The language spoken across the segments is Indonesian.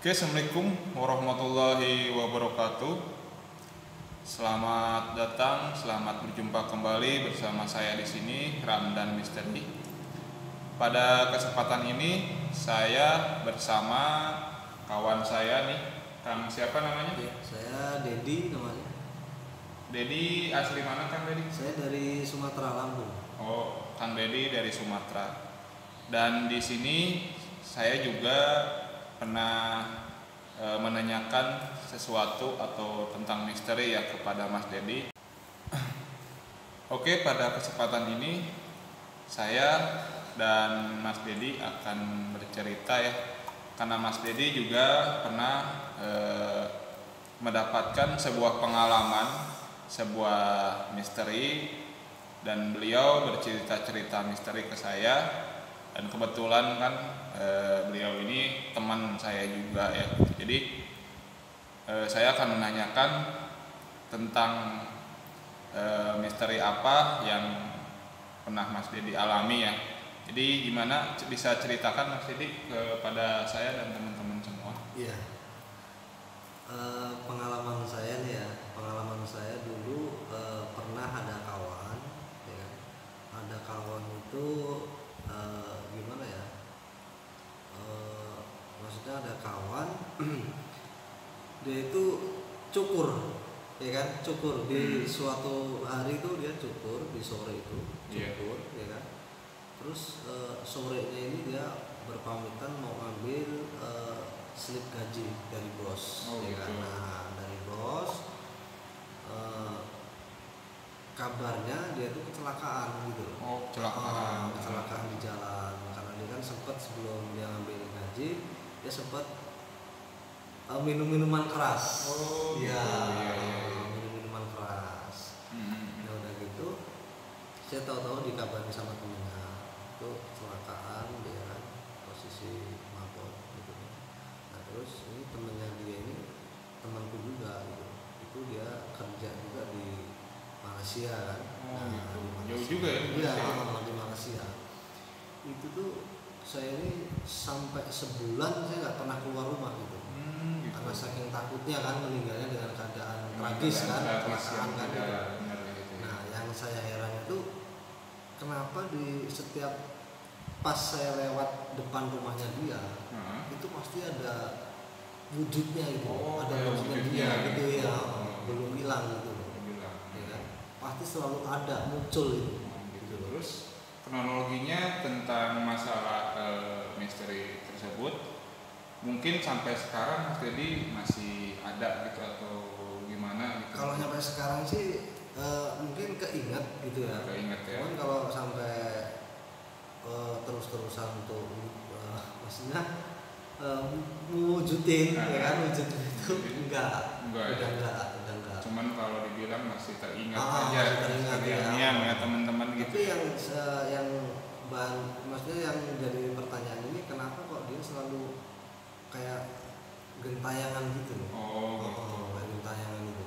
Oke, assalamualaikum warahmatullahi wabarakatuh. Selamat datang, selamat berjumpa kembali bersama saya di sini, Ramdan Misteri. Pada kesempatan ini saya bersama kawan saya nih, Kang siapa namanya? Ya, saya Dedi namanya. Dedi asli mana Kang Dedi? Saya dari Sumatera, Lampung. Oh, Kang Dedi dari Sumatera. Dan di sini saya juga pernah menanyakan sesuatu atau tentang misteri ya kepada Mas Dedi. Oke, pada kesempatan ini saya dan Mas Dedi akan bercerita ya, karena Mas Dedi juga pernah mendapatkan sebuah pengalaman, sebuah misteri, dan beliau bercerita-cerita misteri ke saya. Dan kebetulan kan beliau ini teman saya juga ya. Jadi saya akan menanyakan tentang misteri apa yang pernah Mas Dedi alami ya. Jadi gimana, bisa ceritakan Mas Dedi kepada saya dan teman-teman semua? Iya. Pengalaman saya nih ya, pengalaman saya dulu pernah ada kawan, ya kan? Ada kawan itu gimana ya? Maksudnya ada kawan, dia itu cukur, ya kan? Cukur di suatu hari itu dia cukur di sore itu, cukur, ya kan? Terus sorenya ini dia berpamitan mau ngambil slip gaji dari bos, ya kan? Nah, dari bos kabarnya dia tuh kecelakaan gitu. Kecelakaan di jalan karena dia kan sempat sebelum dia ngambil gaji dia sempat minum minuman keras. Minum-minuman keras. Nah udah gitu saya tahu-tahu dikabarin sama temennya itu kecelakaan, dia kan posisi mabok gitu. Nah terus ini temennya dia ini temanku juga gitu. Itu dia kerja juga di Malaysia kan. Gitu. Jauh juga ya? Iya, di Malaysia. Itu tuh saya ini sampai sebulan saya nggak pernah keluar rumah gitu. Gitu. Karena saking takutnya kan meninggalnya dengan keadaan tragis kan, kecelakaan kan gitu. Nah, yang saya heran itu kenapa di setiap pas saya lewat depan rumahnya dia, itu pasti ada wujudnya itu, ada wujudnya dia gitu ya, belum hilang gitu. Pasti selalu ada muncul itu. Gitu. Terus kronologinya tentang masalah misteri tersebut mungkin sampai sekarang Mas Dedi masih ada gitu atau gimana gitu? Kalau sampai sekarang sih mungkin keinget gitu ya. Keinget ya. Cuman kalau sampai terus-terusan untuk maksudnya mewujudin ya kan, wujud itu enggak. Cuman kalau dibilang masih teringat aja, terngiang ya teman-teman gitu. Tapi yang maksudnya yang jadi pertanyaan ini, kenapa kok dia selalu kayak gentayangan gitu loh? Kayak gentayangan gitu.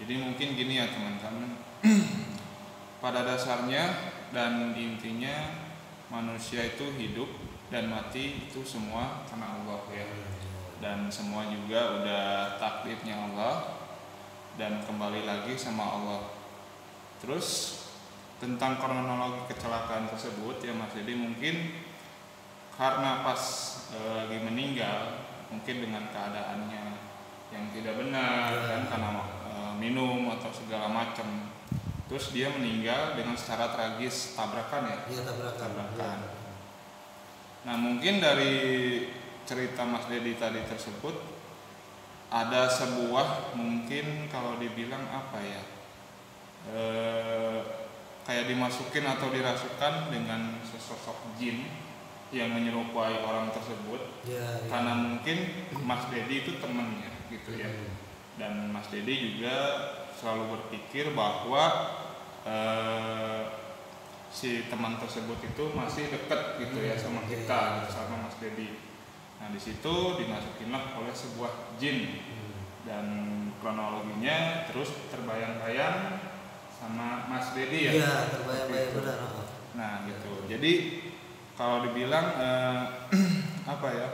Jadi mungkin gini ya teman-teman. Pada dasarnya dan intinya manusia itu hidup dan mati itu semua karena Allah ya. Dan semua juga udah takdirnya Allah dan kembali lagi sama Allah. Terus tentang kronologi kecelakaan tersebut ya Mas Dedi, mungkin karena pas lagi meninggal mungkin dengan keadaannya yang tidak benar kan, karena minum atau segala macam. Terus dia meninggal dengan secara tragis, tabrakan ya? Iya, tabrakan. Nah mungkin dari cerita Mas Dedi tadi tersebut ada sebuah, mungkin kalau dibilang apa ya, kayak dimasukin atau dirasukan dengan sesosok jin yang menyerupai orang tersebut. Karena mungkin Mas Dedi itu temannya gitu ya. Dan Mas Dedi juga selalu berpikir bahwa si teman tersebut itu masih dekat gitu ya sama kita, sama Mas Dedi. Nah di situ dimasukinlah oleh sebuah jin dan kronologinya terus terbayang-bayang sama Mas Dedi ya. Iya, terbayang-bayang benar. Nah gitu. Jadi kalau dibilang apa ya,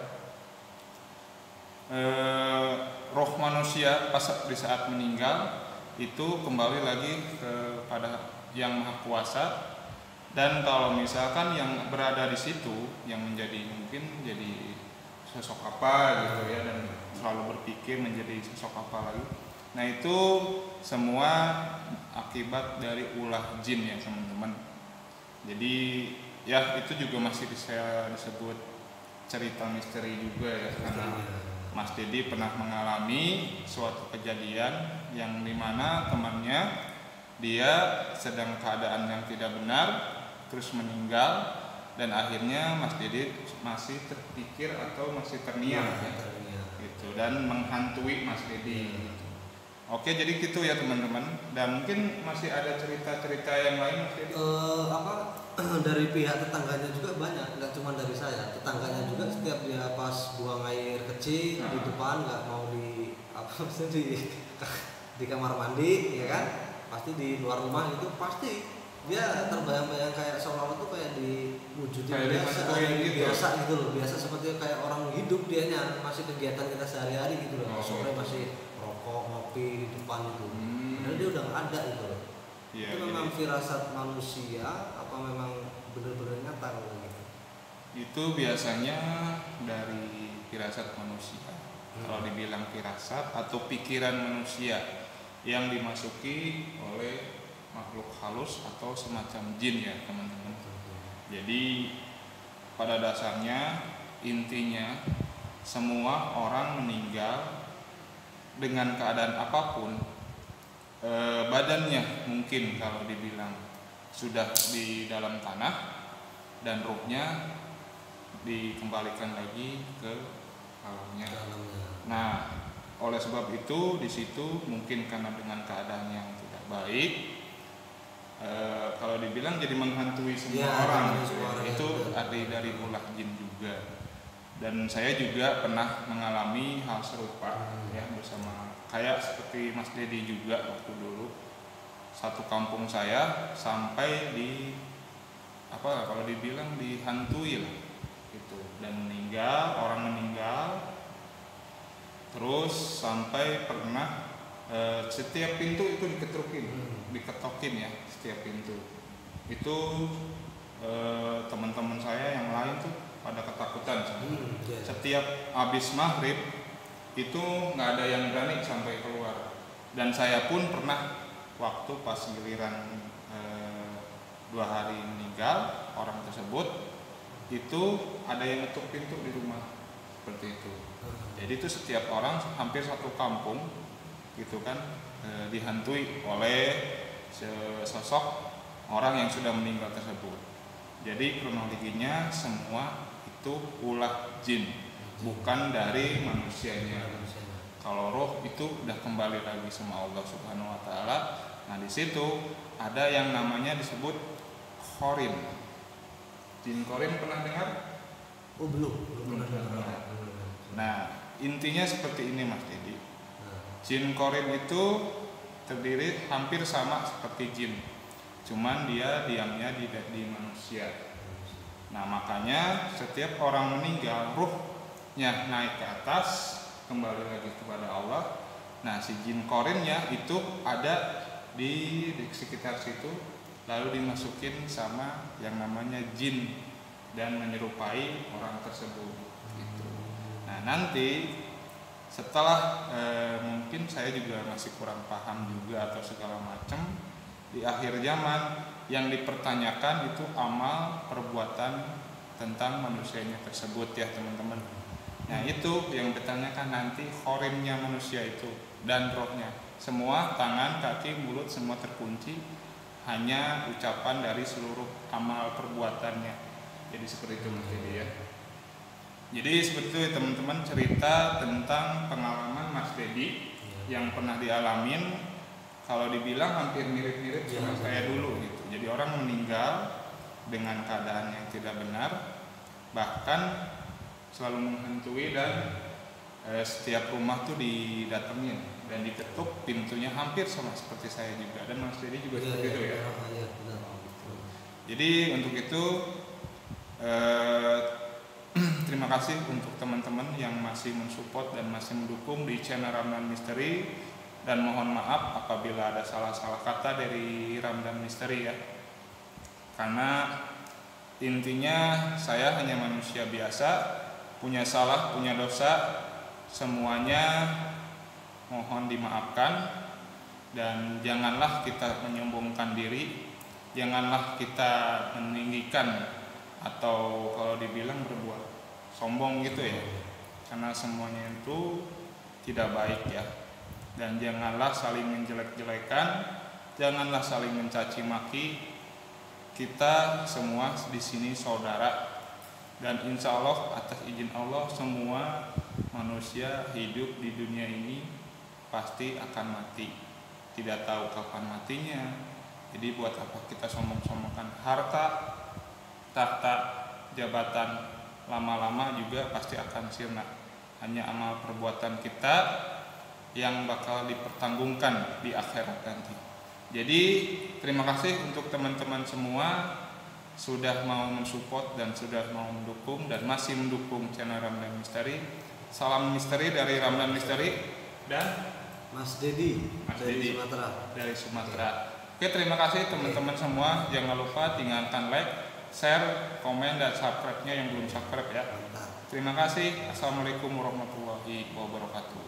roh manusia pas di saat meninggal itu kembali lagi kepada yang maha kuasa. Dan kalau misalkan yang berada di situ yang menjadi mungkin jadi sosok apa gitu ya, dan selalu berpikir menjadi sosok apa lagi, nah itu semua akibat dari ulah jin ya teman-teman. Jadi ya itu juga masih bisa disebut cerita misteri juga ya, karena Mas Dedi pernah mengalami suatu kejadian yang dimana temannya dia sedang keadaan yang tidak benar terus meninggal, dan akhirnya Mas Dedi masih terpikir atau masih terngiang ya, gitu, dan menghantui Mas Dedi. Oke, jadi gitu ya teman-teman. Dan mungkin masih ada cerita-cerita yang lain Mas Dedi? Dari pihak tetangganya juga banyak, nggak cuma dari saya. Tetangganya juga setiap dia pas buang air kecil di depan, nggak mau di di kamar mandi, ya kan? Pasti di luar rumah itu pasti dia terbayang-bayang kayak seolah-olah tuh kayak diwujudin biasa gitu loh, biasa seperti kayak orang hidup, dianya masih kegiatan kita sehari-hari gitu loh. Sore masih rokok ngopi di depan itu, padahal dia udah nggak ada gitu loh. Itu memang firasat manusia apa memang benar-benar nyata kalau gitu? Itu biasanya dari firasat manusia. Kalau dibilang firasat atau pikiran manusia yang dimasuki oleh makhluk halus atau semacam jin ya teman-teman. Jadi pada dasarnya intinya semua orang meninggal dengan keadaan apapun, badannya mungkin kalau dibilang sudah di dalam tanah dan ruhnya dikembalikan lagi ke alamnya. Nah, oleh sebab itu di situ mungkin karena dengan keadaan yang tidak baik, kalau dibilang jadi menghantui semua orang gitu ya. Itu ada dari ulah jin juga. Dan saya juga pernah mengalami hal serupa ya, bersama kayak seperti Mas Dedi juga waktu dulu. Satu kampung saya sampai di kalau dibilang dihantui lah gitu, dan orang meninggal. Terus sampai pernah setiap pintu itu diketokin ya, setiap pintu itu teman-teman saya yang lain tuh pada ketakutan. Setiap habis maghrib itu nggak ada yang berani sampai keluar, dan saya pun pernah waktu pas giliran 2 hari meninggal orang tersebut, itu ada yang ngetuk pintu di rumah seperti itu. Jadi itu setiap orang, hampir satu kampung gitu kan, dihantui oleh sosok orang yang sudah meninggal tersebut. Jadi kronologinya semua itu ulah jin, bukan dari manusianya. Kalau roh itu udah kembali lagi sama Allah Subhanahu wa taala. Nah, di situ ada yang namanya disebut Qorin. Jin Qorin pernah dengar? Oh, belum pernah dengar. Nah, intinya seperti ini Mas Dedi. Jin Qorin itu terdiri hampir sama seperti jin, cuman dia diamnya di manusia. Nah, makanya setiap orang meninggal ruhnya naik ke atas kembali lagi kepada Allah. Nah, si jin Qorinnya itu ada di sekitar situ, lalu dimasukin sama yang namanya jin dan menyerupai orang tersebut gitu. Nah, nanti setelah mungkin saya juga masih kurang paham juga atau segala macam, di akhir zaman yang dipertanyakan itu amal perbuatan tentang manusianya tersebut ya teman-teman. Nah, itu yang ditanyakan nanti Qorinnya manusia itu dan rohnya. Semua tangan, kaki, mulut semua terkunci, hanya ucapan dari seluruh amal perbuatannya. Jadi seperti itu Mas Dedi ya. Jadi seperti itu teman-teman, cerita tentang pengalaman Mas Dedi yang pernah dialamin. Kalau dibilang hampir mirip-mirip sama saya dulu gitu. Jadi orang meninggal dengan keadaan yang tidak benar, bahkan selalu menghantui, dan setiap rumah tuh didatengin dan diketuk pintunya, hampir sama seperti saya juga, dan Mas Dedi juga seperti itu ya. Jadi untuk itu terima kasih untuk teman-teman yang masih mensupport dan masih mendukung di channel Ramdan Misteri, dan mohon maaf apabila ada salah-salah kata dari Ramdan Misteri ya, karena intinya saya hanya manusia biasa, punya salah, punya dosa, semuanya mohon dimaafkan. Dan janganlah kita menyombongkan diri, janganlah kita meninggikan atau kalau dibilang berbuat sombong gitu ya, karena semuanya itu tidak baik ya. Dan janganlah saling menjelek-jelekan, janganlah saling mencaci maki. Kita semua di sini saudara, dan insya Allah atas izin Allah semua manusia hidup di dunia ini pasti akan mati, tidak tahu kapan matinya. Jadi buat apa kita sombong-sombongkan harta, tahta, jabatan, lama-lama juga pasti akan sirna. Hanya amal perbuatan kita yang bakal dipertanggungkan di akhirat nanti. Jadi terima kasih untuk teman-teman semua sudah mau mensupport dan sudah mau mendukung dan masih mendukung channel Ramdan Misteri. Salam misteri dari Ramdan Misteri dan Mas Dedi dari Sumatera. Dari Sumatera. Oke, terima kasih teman-teman semua. Jangan lupa tinggalkan like, share, komen, dan subscribe-nya yang belum subscribe ya. Terima kasih. Assalamualaikum warahmatullahi wabarakatuh.